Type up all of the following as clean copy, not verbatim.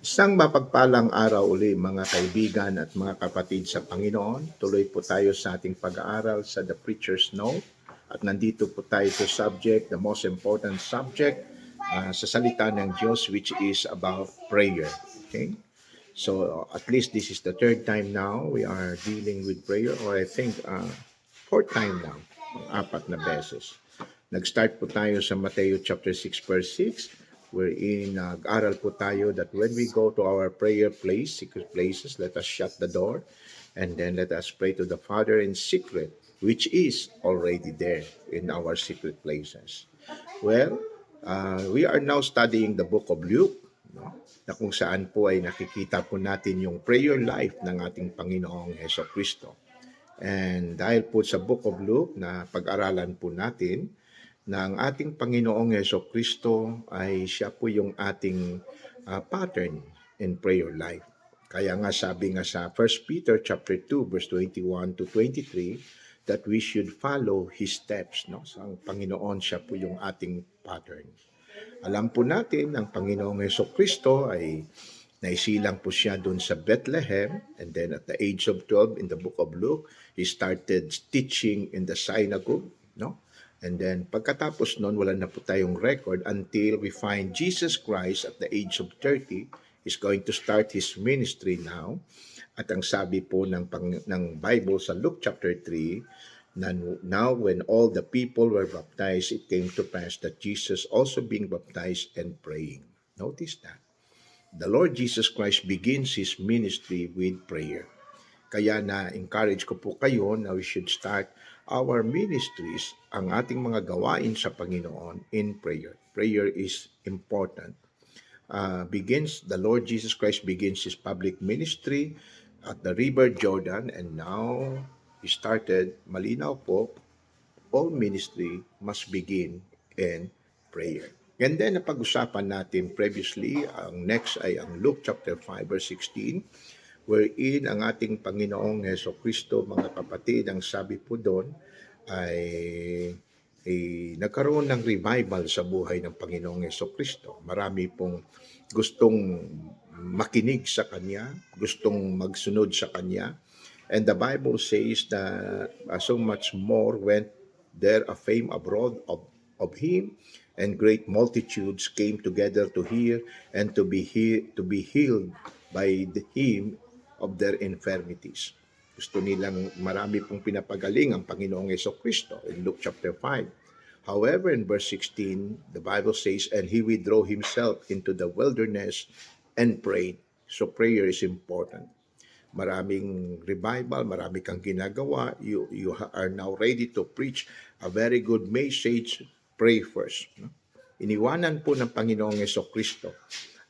Isang mapagpalang araw uli mga kaibigan at mga kapatid sa Panginoon. Tuloy po tayo sa ating pag-aaral sa The Preacher's Note. At nandito po tayo sa subject, the most important subject sa salita ng Diyos, which is about prayer. Okay? So at least this is the third time now we are dealing with prayer, or I think fourth time now, apat na beses. Nag-start po tayo sa Matthew chapter 6 verse 6, wherein nag-aral po tayo that when we go to our prayer place, secret places, let us shut the door and then let us pray to the Father in secret, which is already there in our secret places. Well, we are now studying the book of Luke, no? Na kung saan po ay nakikita po natin yung prayer life ng ating Panginoong Heso Kristo. And dahil po sa book of Luke na pag-aralan po natin, na ang ating Panginoong Heso Kristo ay siya po yung ating pattern in prayer life. Kaya nga sabi nga sa 1 Peter chapter 2 verse 21 to 23 that we should follow His steps. No? So ang Panginoon siya po yung ating pattern. Alam po natin ang Panginoong Heso Kristo ay naisilang po siya doon sa Bethlehem, and then at the age of 12 in the book of Luke, he started teaching in the synagogue, no? And then pagkatapos noon, wala na po tayong record until we find Jesus Christ at the age of 30 is going to start his ministry now. At ang sabi po ng Bible sa Luke chapter 3, now when all the people were baptized, it came to pass that Jesus also being baptized and praying. Notice that. The Lord Jesus Christ begins His ministry with prayer. Kaya na-encourage ko po kayo na we should start our ministries, ang ating mga gawain sa Panginoon in prayer. Prayer is important. The Lord Jesus Christ begins His public ministry at the River Jordan, and now He started, malinaw po, all ministry must begin in prayer. And then napag-usapan natin previously, ang next ay ang Luke chapter 5 verse 16, wherein ang ating Panginoong Heso Kristo, mga kapatid, ang sabi po doon ay nagkaroon ng revival sa buhay ng Panginoong Heso Kristo. Marami pong gustong makinig sa Kanya, gustong magsunod sa Kanya. And the Bible says that so much more went there a fame abroad of Him, and great multitudes came together to hear and to be healed by Him of their infirmities. Gusto nilang marami pong pinapagaling ang Panginoong Jesucristo in Luke chapter 5. However, in verse 16, the Bible says, and He withdrew Himself into the wilderness and prayed. So prayer is important. Maraming revival, marami kang ginagawa, you are now ready to preach a very good message, pray first. No? Iniwanan po ng Panginoong Jesucristo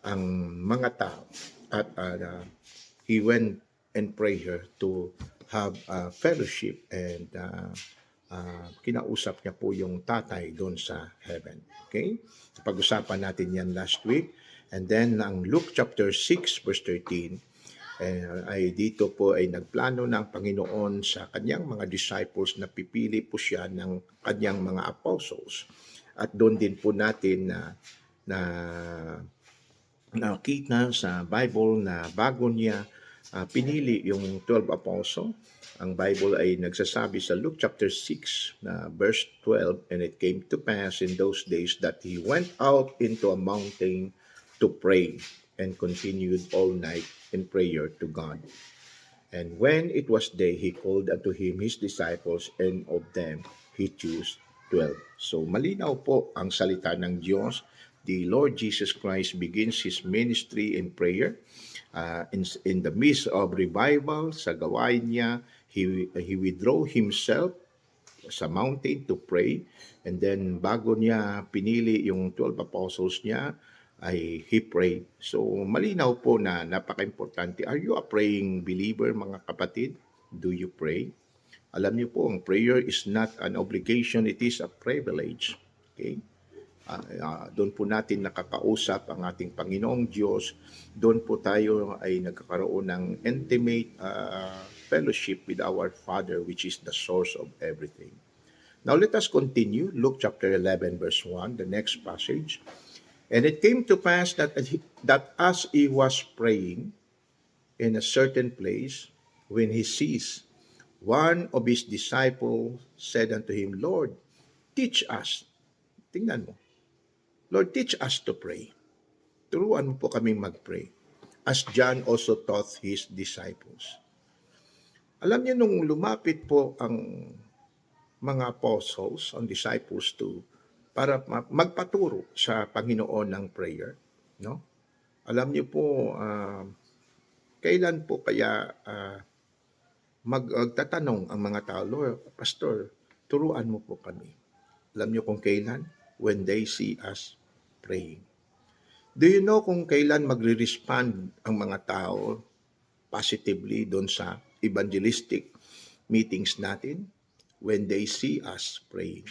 ang mga tao at He went and prayed her to have fellowship, and kinausap niya po yung tatay doon sa heaven. Okay? Pag-usapan natin yan last week. And then ang Luke chapter 6 verse 13, ay dito po ay nagplano ng Panginoon sa kanyang mga disciples na pipili po siya ng kanyang mga apostles. At doon din po natin na nakita sa Bible na bago niya pinili yung 12 apostle. Ang Bible ay nagsasabi sa Luke chapter 6 na verse 12, and it came to pass in those days that he went out into a mountain to pray and continued all night in prayer to God. And when it was day, he called unto him his disciples, and of them he chose 12. So malinaw po ang salita ng Diyos. The Lord Jesus Christ begins His ministry in prayer. In the midst of revival, sa gawain niya, he withdrew Himself sa mountain to pray. And then bago niya pinili yung 12 apostles niya, ay he prayed. So malinaw po na napaka-importante. Are you a praying believer, mga kapatid? Do you pray? Alam niyo po, ang prayer is not an obligation, it is a privilege. Okay? Doon po natin nakakausap ang ating Panginoong Diyos. Doon po tayo ay nagkakaroon ng intimate fellowship with our Father, which is the source of everything. Now let us continue. Luke chapter 11 verse 1, the next passage. And it came to pass that as he was praying in a certain place, when he ceased, one of his disciples said unto him, Lord, teach us. Tingnan mo. Lord, teach us to pray. Turuan mo po kaming mag-pray. As John also taught his disciples. Alam niyo, nung lumapit po ang mga apostles, ang disciples para magpaturo sa Panginoon ng prayer, no? Alam niyo po, kailan po kaya magtatanong ang mga tao, Lord, Pastor, turuan mo po kami. Alam niyo kung kailan? When they see us praying. Do you know kung kailan magre-respond ang mga tao positively doon sa evangelistic meetings natin? When they see us praying.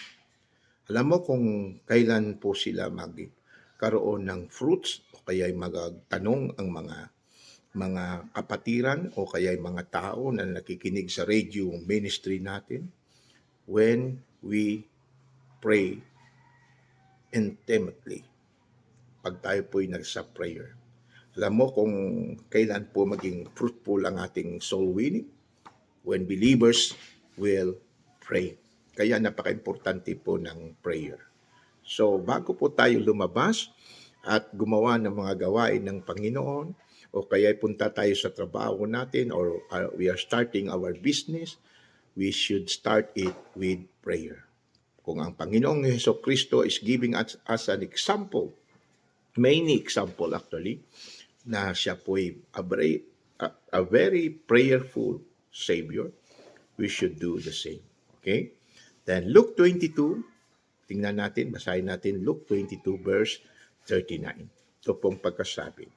Alam mo kung kailan po sila magkaroon ng fruits o kaya magtanong ang mga kapatiran o kaya mga tao na nakikinig sa radio ministry natin? When we pray intimately. Pag tayo po'y nagsa-prayer. Alam mo kung kailan po maging fruitful ang ating soul winning? When believers will pray. Kaya napaka-importante po ng prayer. So, bago po tayo lumabas at gumawa ng mga gawain ng Panginoon, o kaya punta tayo sa trabaho natin, or we are starting our business, we should start it with prayer. Kung ang Panginoong Jesucristo is giving us an example, many example actually, na siya po'y a very prayerful Savior, we should do the same. Okay? Then Luke 22, tingnan natin, basahin natin Luke 22 verse 39. Ito pong pagkasabi.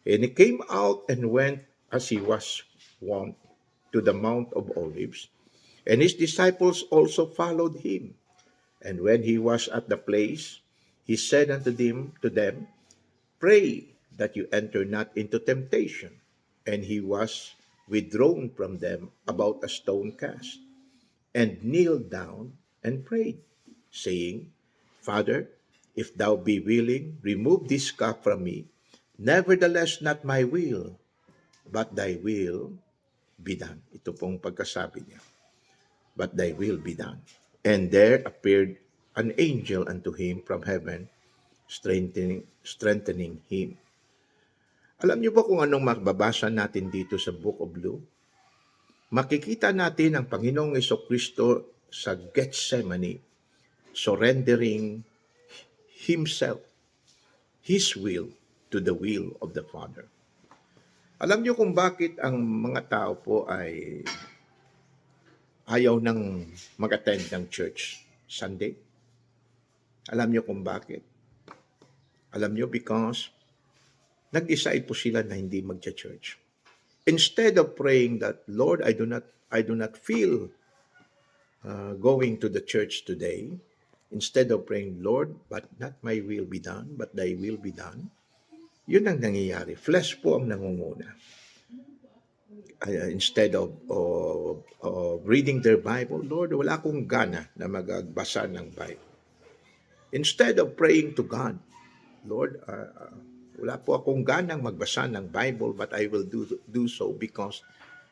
And he came out and went as he was wont to the Mount of Olives, and his disciples also followed him. And when he was at the place, he said unto them, Pray that you enter not into temptation. And he was withdrawn from them about a stone cast, and kneeled down and prayed, saying, Father, if thou be willing, remove this cup from me. Nevertheless, not my will, but thy will be done. Ito pong pagkasabi niya. But thy will be done. And there appeared an angel unto him from heaven, strengthening him. Alam niyo ba kung anong magbabasa natin dito sa Book of Luke? Makikita natin ang Panginoong Jesucristo sa Gethsemane, surrendering himself, his will, to the will of the Father. Alam niyo kung bakit ang mga tao po ay ayaw nang mag-attend ng church Sunday? Alam niyo kung bakit? Alam niyo, because nag-decide po sila na hindi mag-church. Instead of praying that, Lord, I do not feel going to the church today. Instead of praying, Lord, but not my will be done, but thy will be done. Yun ang nangyayari. Flesh po ang nangunguna. Instead of reading their Bible, Lord, wala akong gana na magbasa ng Bible. Instead of praying to God, Lord, wala po akong ganang magbasa ng Bible, but I will do so because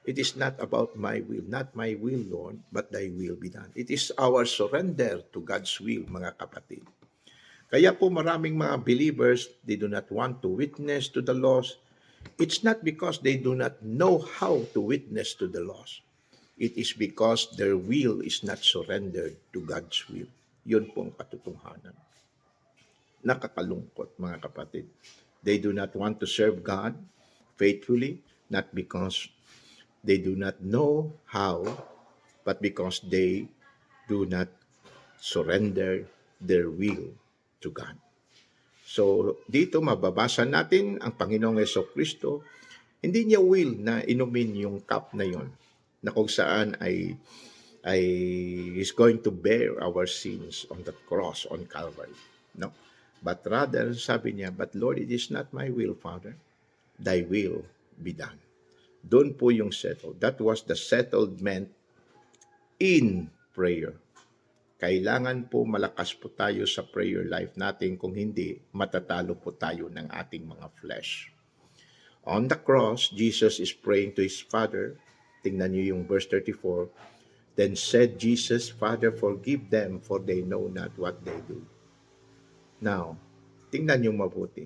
it is not about my will. Not my will, Lord, but thy will be done. It is our surrender to God's will, mga kapatid. Kaya po maraming mga believers, they do not want to witness to the lost. It's not because they do not know how to witness to the lost. It is because their will is not surrendered to God's will. Yun po ang katotohanan. Nakakalungkot, mga kapatid. They do not want to serve God faithfully, not because they do not know how, but because they do not surrender their will to God. So, dito mababasa natin ang Panginoong Jesucristo, hindi niya will na inumin yung cup na yon, na kung saan ay is going to bear our sins on the cross, on Calvary. No? But rather, sabi niya, but Lord, it is not my will, Father. Thy will be done. Doon po yung settled. That was the settlement in prayer. Kailangan po malakas po tayo sa prayer life natin, kung hindi, matatalo po tayo ng ating mga flesh. On the cross, Jesus is praying to His Father. Tingnan niyo yung verse 34. Then said Jesus, Father, forgive them, for they know not what they do. Now, tingnan niyo mabuti.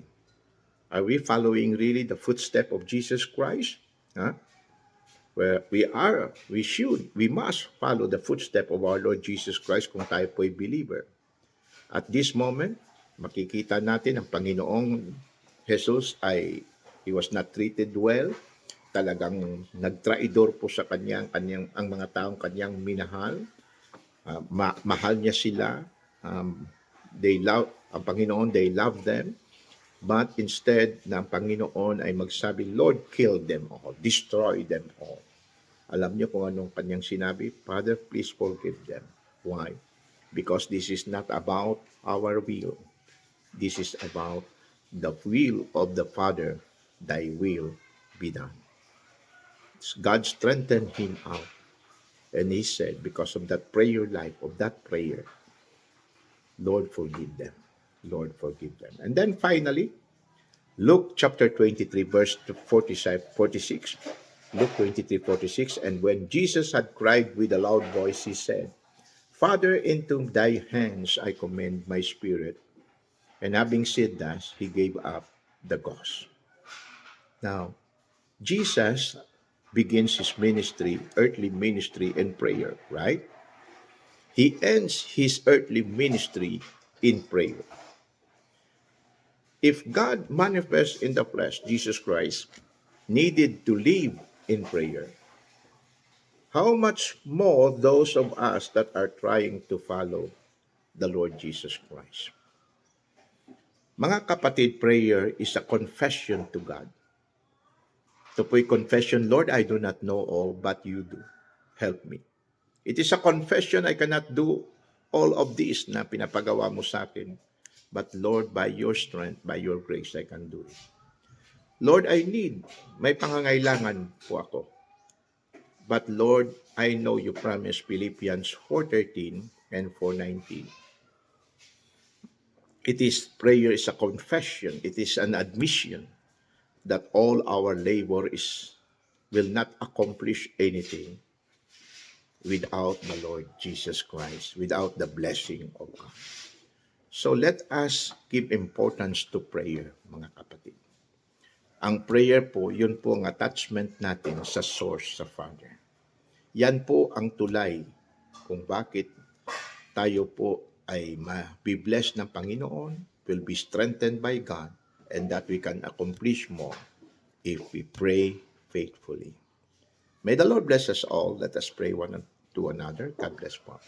Are we following really the footstep of Jesus Christ? Huh? Where we must follow the footstep of our Lord Jesus Christ kung tayo po'y believer. At this moment, makikita natin ang Panginoong Jesus He was not treated well. Talagang nagtraidor po sa ang mga taong kanyang minahal. Mahal niya sila. Ang Panginoon, they love them. But instead, na ang Panginoon ay magsabi, Lord, kill them all, destroy them all. Alam niyo kung anong kanyang sinabi? Father, please forgive them. Why? Because this is not about our will. This is about the will of the Father. Thy will be done. God strengthened him out. And he said, because of that prayer life, of that prayer, Lord, forgive them. Lord, forgive them. And then finally, Luke chapter 23, verse 46. Luke 23:46. And when Jesus had cried with a loud voice, he said, Father, into thy hands I commend my spirit. And having said that, he gave up the ghost. Now, Jesus begins his ministry, earthly ministry in prayer, right? He ends his earthly ministry in prayer. If God manifests in the flesh, Jesus Christ needed to live in prayer, how much more those of us that are trying to follow the Lord Jesus Christ? Mga kapatid, prayer is a confession to God. Ito po'y confession, Lord, I do not know all, but you do. Help me. It is a confession, I cannot do all of this na pinapagawa mo sa akin. But Lord, by your strength, by your grace, I can do it. Lord, may pangangailangan po ako. But Lord, I know you promised Philippians 4:13 and 4:19. Prayer is a confession. It is an admission that all our labor will not accomplish anything without the Lord Jesus Christ, without the blessing of God. So let us give importance to prayer, mga kapatid. Ang prayer po, yun po ang attachment natin sa source, sa Father. Yan po ang tulay kung bakit tayo po ay mabibless ng Panginoon, will be strengthened by God, and that we can accomplish more if we pray faithfully. May the Lord bless us all. Let us pray one to another. God bless po.